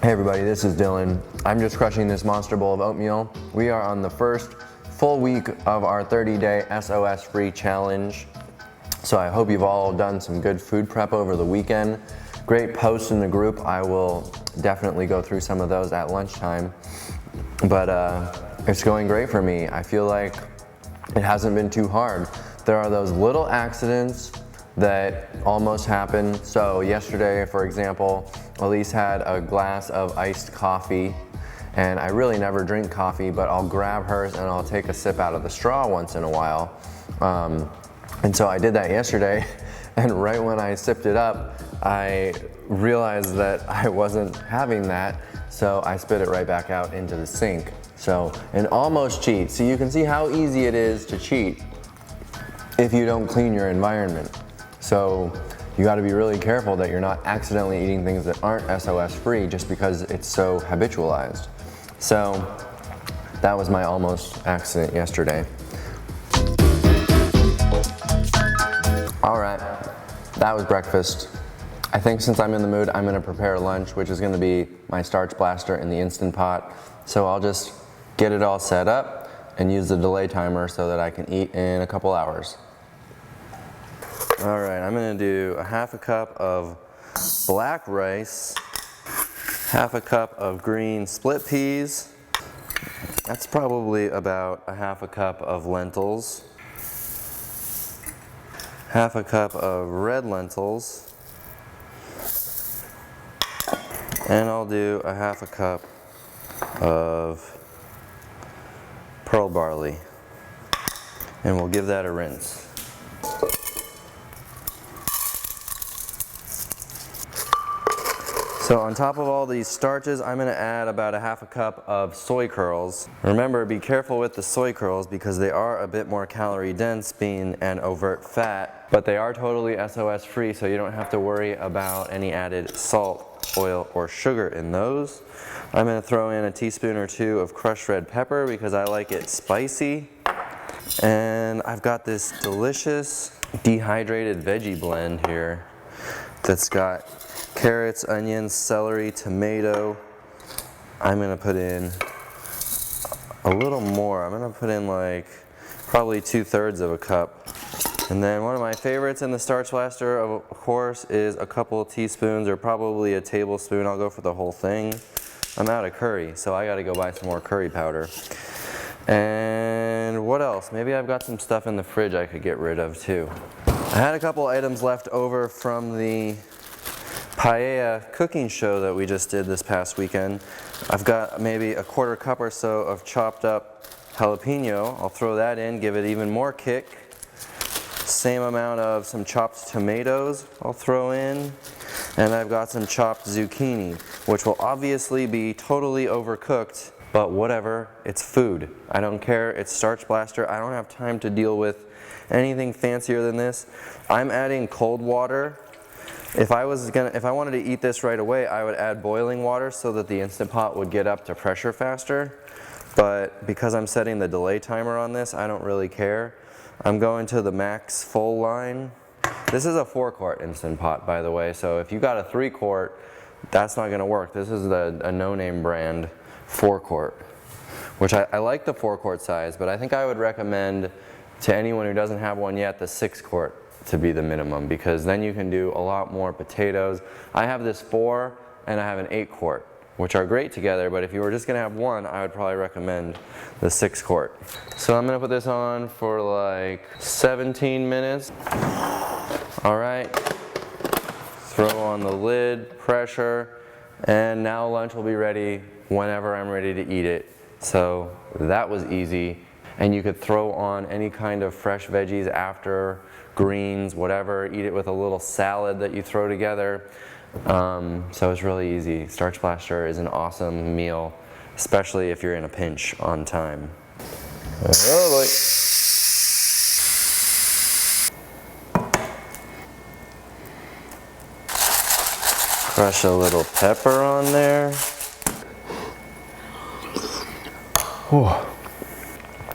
Hey everybody, this is Dylan. I'm just crushing this monster bowl of oatmeal. We are on the first full week of our 30-day SOS-Free challenge. So I hope you've all done some good food prep over the weekend. Great posts in the group. I will definitely go through some of those at lunchtime. But it's going great for me. I feel like it hasn't been too hard. There are those little accidents that almost happen. So yesterday, for example, Elise had a glass of iced coffee, and I really never drink coffee, but I'll grab hers and I'll take a sip out of the straw once in a while. And so I did that yesterday, and right when I sipped it up, I realized that I wasn't having that, so I spit it right back out into the sink. So an almost cheat. So you can see how easy it is to cheat if you don't clean your environment. So you got to be really careful that you're not accidentally eating things that aren't SOS free just because it's so habitualized. So that was my almost accident yesterday. All right, that was breakfast. I think since I'm in the mood, I'm gonna prepare lunch, which is gonna be my starch blaster in the Instant Pot. So I'll just get it all set up and use the delay timer so that I can eat in a couple hours. All right, I'm gonna do a half a cup of black rice, half a cup of green split peas. That's probably about a half a cup of lentils, half a cup of red lentils, and I'll do a half a cup of pearl barley, and we'll give that a rinse. So on top of all these starches, I'm gonna add about a half a cup of soy curls. Remember, be careful with the soy curls because they are a bit more calorie dense being an overt fat, but they are totally SOS free, so you don't have to worry about any added salt, oil, or sugar in those. I'm gonna throw in a teaspoon or two of crushed red pepper because I like it spicy. And I've got this delicious dehydrated veggie blend here that's got carrots, onions, celery, tomato. I'm gonna put in a little more. I'm gonna put in like probably 2/3 of a cup. And then one of my favorites in the starch blaster, of course, is a couple of teaspoons or probably a tablespoon. I'll go for the whole thing. I'm out of curry, so I gotta go buy some more curry powder. And what else? Maybe I've got some stuff in the fridge I could get rid of too. I had a couple items left over from the paella cooking show that we just did this past weekend. I've got maybe a quarter cup or so of chopped up jalapeno. I'll throw that in, give it even more kick. Same amount of some chopped tomatoes I'll throw in. And I've got some chopped zucchini, which will obviously be totally overcooked, but whatever, it's food. I don't care, it's starch blaster. I don't have time to deal with anything fancier than this. I'm adding cold water. If I wanted to eat this right away, I would add boiling water so that the Instant Pot would get up to pressure faster. But because I'm setting the delay timer on this, I don't really care. I'm going to the max full line. This is a 4-quart Instant Pot, by the way, so if you got a 3-quart, that's not gonna work. This is a no-name brand 4-quart, which I like the 4-quart size, but I think I would recommend to anyone who doesn't have one yet the 6-quart to be the minimum, because then you can do a lot more potatoes. I have this 4 and I have an 8-quart, which are great together, but if you were just gonna have one, I would probably recommend the 6-quart. So I'm gonna put this on for like 17 minutes. All right, throw on the lid, pressure, and now lunch will be ready whenever I'm ready to eat it. So that was easy. And you could throw on any kind of fresh veggies after, greens, whatever, eat it with a little salad that you throw together. So it's really easy. Starch blaster is an awesome meal, especially if you're in a pinch on time. Oh boy. Crush a little pepper on there. Whew.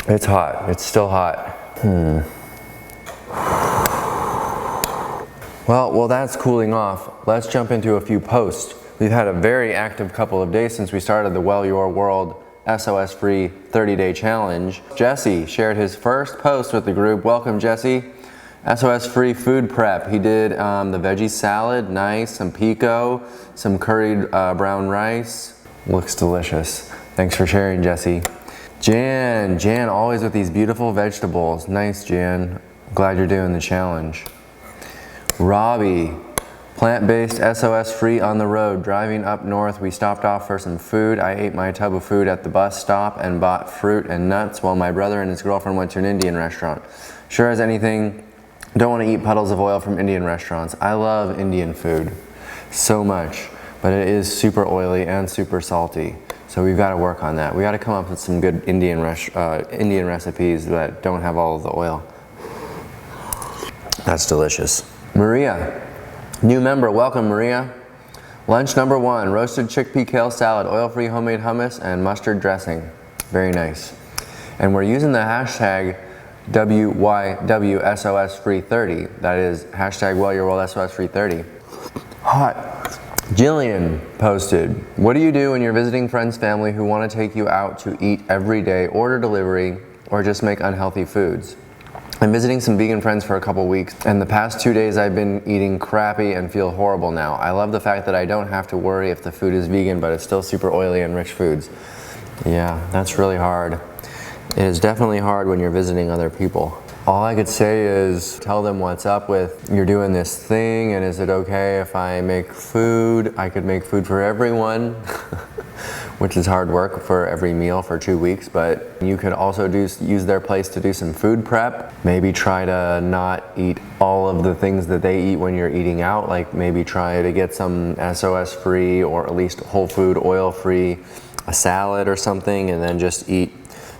It's hot. It's still hot. Well, while that's cooling off, let's jump into a few posts. We've had a very active couple of days since we started the Well Your World SOS-Free 30-day challenge. Jesse shared his first post with the group. Welcome, Jesse. SOS-Free food prep. He did the veggie salad, nice, some pico, some curried brown rice. Looks delicious. Thanks for sharing, Jesse. Jan always with these beautiful vegetables. Nice, Jan. Glad you're doing the challenge. Robbie, plant-based SOS-free on the road. Driving up north, we stopped off for some food. I ate my tub of food at the bus stop and bought fruit and nuts while my brother and his girlfriend went to an Indian restaurant. Sure as anything, don't want to eat puddles of oil from Indian restaurants. I love Indian food so much, but it is super oily and super salty. So we've got to work on that. We got to come up with some good Indian recipes that don't have all of the oil. That's delicious. Maria, new member, welcome Maria. Lunch number 1, roasted chickpea kale salad, oil-free homemade hummus, and mustard dressing. Very nice. And we're using the hashtag WYWSOS-Free30. That is hashtag WellYourWorldSOS-Free30. Hot. Jillian posted, what do you do when you're visiting friends, family who want to take you out to eat every day, order delivery, or just make unhealthy foods? I'm visiting some vegan friends for a couple weeks, and the past 2 days I've been eating crappy and feel horrible now. I love the fact that I don't have to worry if the food is vegan, but it's still super oily and rich foods. Yeah, that's really hard. It is definitely hard when you're visiting other people. All I could say is tell them what's up with, you're doing this thing, and is it okay if I make food? I could make food for everyone, which is hard work for every meal for 2 weeks, but you could also use their place to do some food prep. Maybe try to not eat all of the things that they eat when you're eating out, like maybe try to get some SOS-free or at least whole food, oil-free, a salad or something, and then just eat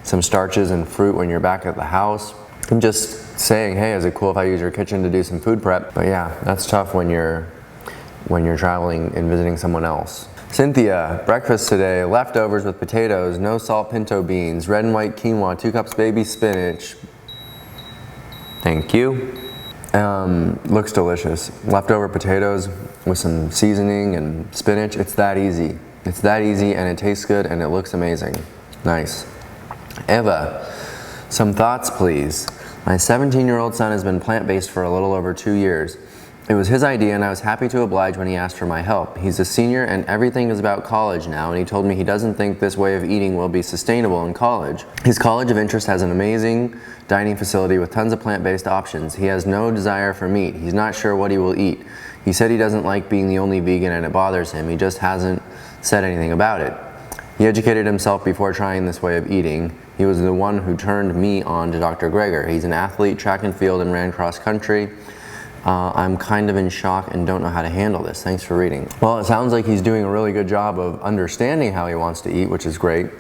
some starches and fruit when you're back at the house. I'm just saying, hey, is it cool if I use your kitchen to do some food prep? But yeah, that's tough when you're traveling and visiting someone else. Cynthia, breakfast today, leftovers with potatoes, no salt pinto beans, red and white quinoa, 2 cups baby spinach. Thank you. Looks delicious. Leftover potatoes with some seasoning and spinach. It's that easy. It's that easy, and it tastes good and it looks amazing. Nice. Eva, some thoughts please. My 17-year-old son has been plant-based for a little over 2 years. It was his idea and I was happy to oblige when he asked for my help. He's a senior and everything is about college now, and he told me he doesn't think this way of eating will be sustainable in college. His college of interest has an amazing dining facility with tons of plant-based options. He has no desire for meat. He's not sure what he will eat. He said he doesn't like being the only vegan and it bothers him. He just hasn't said anything about it. He educated himself before trying this way of eating. He was the one who turned me on to Dr. Greger. He's an athlete, track and field, and ran cross country. I'm kind of in shock and don't know how to handle this. Thanks for reading. Well, it sounds like he's doing a really good job of understanding how he wants to eat, which is great.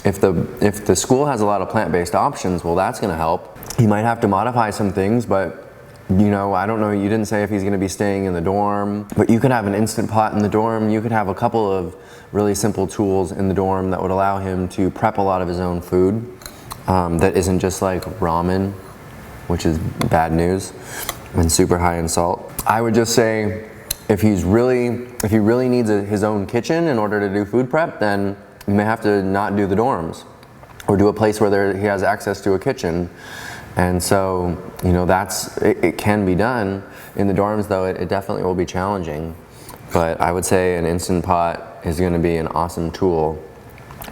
If the school has a lot of plant-based options, well, that's gonna help. He might have to modify some things, but you know, I don't know, you didn't say if he's gonna be staying in the dorm, but you could have an Instant Pot in the dorm. You could have a couple of really simple tools in the dorm that would allow him to prep a lot of his own food that isn't just like ramen, which is bad news and super high in salt. I would just say if he really needs his own kitchen in order to do food prep, then you may have to not do the dorms or do a place where he has access to a kitchen. And so, you know, it can be done. In the dorms though, it definitely will be challenging. But I would say an Instant Pot is gonna be an awesome tool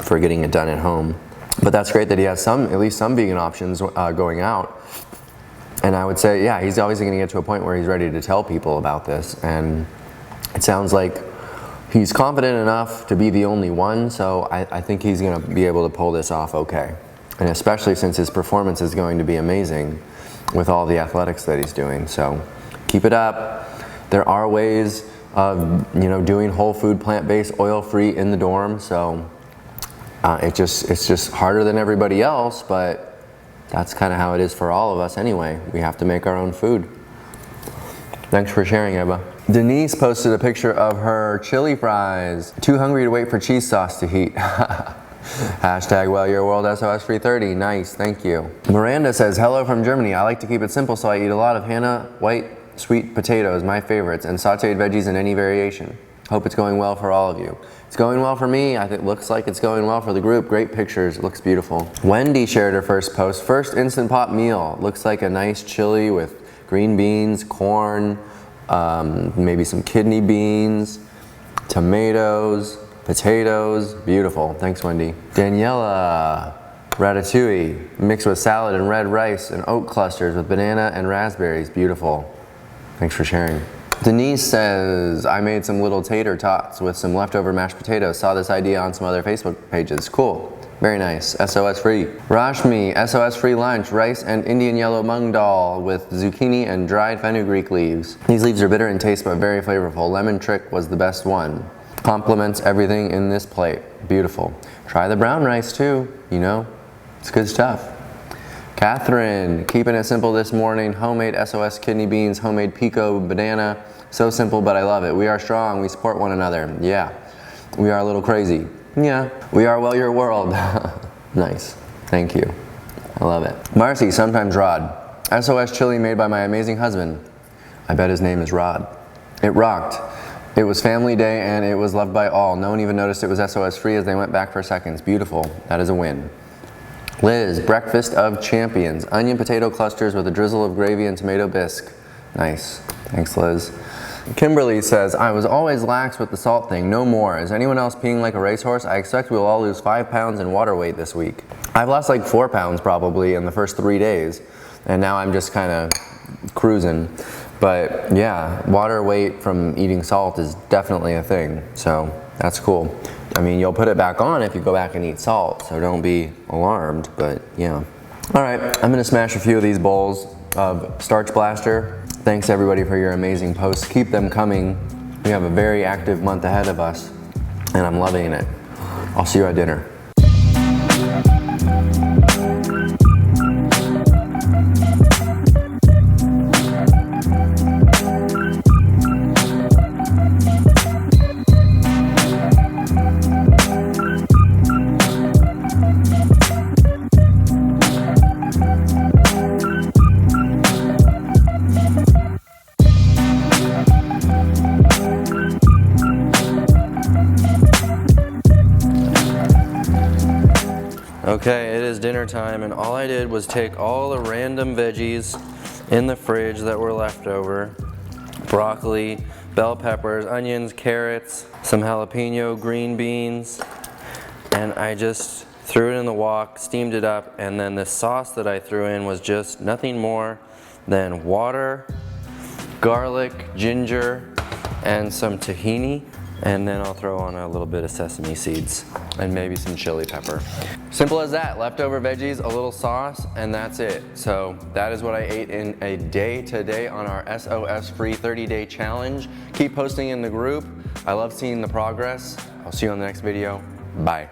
for getting it done at home. But that's great that he has at least some vegan options going out. And I would say, yeah, he's obviously gonna get to a point where he's ready to tell people about this. And it sounds like he's confident enough to be the only one, so I think he's gonna be able to pull this off okay. And especially since his performance is going to be amazing with all the athletics that he's doing. So keep it up. There are ways of, you know, doing whole food, plant-based, oil-free in the dorm. So it's just harder than everybody else, but that's kind of how it is for all of us anyway. We have to make our own food. Thanks for sharing, Eva. Denise posted a picture of her chili fries. Too hungry to wait for cheese sauce to heat. Hashtag WellYourWorldSOS-Free30. Nice, thank you. Miranda says, hello from Germany. I like to keep it simple, so I eat a lot of Hannah white sweet potatoes, my favorites, and sauteed veggies in any variation. Hope it's going well for all of you. It's going well for me. I think it looks like it's going well for the group. Great pictures. It looks beautiful. Wendy shared her first post. First Instant Pot meal. Looks like a nice chili with green beans, corn, maybe some kidney beans, tomatoes, potatoes. Beautiful. Thanks, Wendy. Daniela. Ratatouille mixed with salad and red rice and oat clusters with banana and raspberries. Beautiful. Thanks for sharing. Denise says, I made some little tater tots with some leftover mashed potatoes. Saw this idea on some other Facebook pages. Cool. Very nice. SOS free. Rashmi, SOS free lunch, rice and Indian yellow mung dal with zucchini and dried fenugreek leaves. These leaves are bitter in taste but very flavorful. Lemon trick was the best one. Complements everything in this plate. Beautiful. Try the brown rice too, you know, it's good stuff. Catherine, keeping it simple this morning. Homemade SOS kidney beans, homemade pico banana. So simple, but I love it. We are strong, we support one another. Yeah, we are a little crazy. Yeah, we are well your world. Nice, thank you. I love it. Marcy, sometimes Rod. SOS chili made by my amazing husband. I bet his name is Rod. It rocked. It was family day and it was loved by all. No one even noticed it was SOS free as they went back for seconds. Beautiful, that is a win. Liz, breakfast of champions. Onion potato clusters with a drizzle of gravy and tomato bisque. Nice, thanks Liz. Kimberly says, I was always lax with the salt thing, no more. Is anyone else peeing like a racehorse? I expect we'll all lose 5 pounds in water weight this week. I've lost like 4 pounds probably in the first 3 days, and now I'm just kind of cruising. But yeah, water weight from eating salt is definitely a thing, so that's cool. I mean, you'll put it back on if you go back and eat salt, so don't be alarmed, but yeah. All right, I'm gonna smash a few of these bowls of Starch Blaster. Thanks everybody for your amazing posts. Keep them coming. We have a very active month ahead of us, and I'm loving it. I'll see you at dinner. Okay, it is dinner time, and all I did was take all the random veggies in the fridge that were left over. Broccoli, bell peppers, onions, carrots, some jalapeno green beans, and I just threw it in the wok, steamed it up, and then the sauce that I threw in was just nothing more than water, garlic, ginger, and some tahini. And then I'll throw on a little bit of sesame seeds and maybe some chili pepper. Simple as that, leftover veggies, a little sauce, and that's it. So that is what I ate in a day today on our SOS-Free 30-day challenge. Keep posting in the group. I love seeing the progress. I'll see you on the next video. Bye.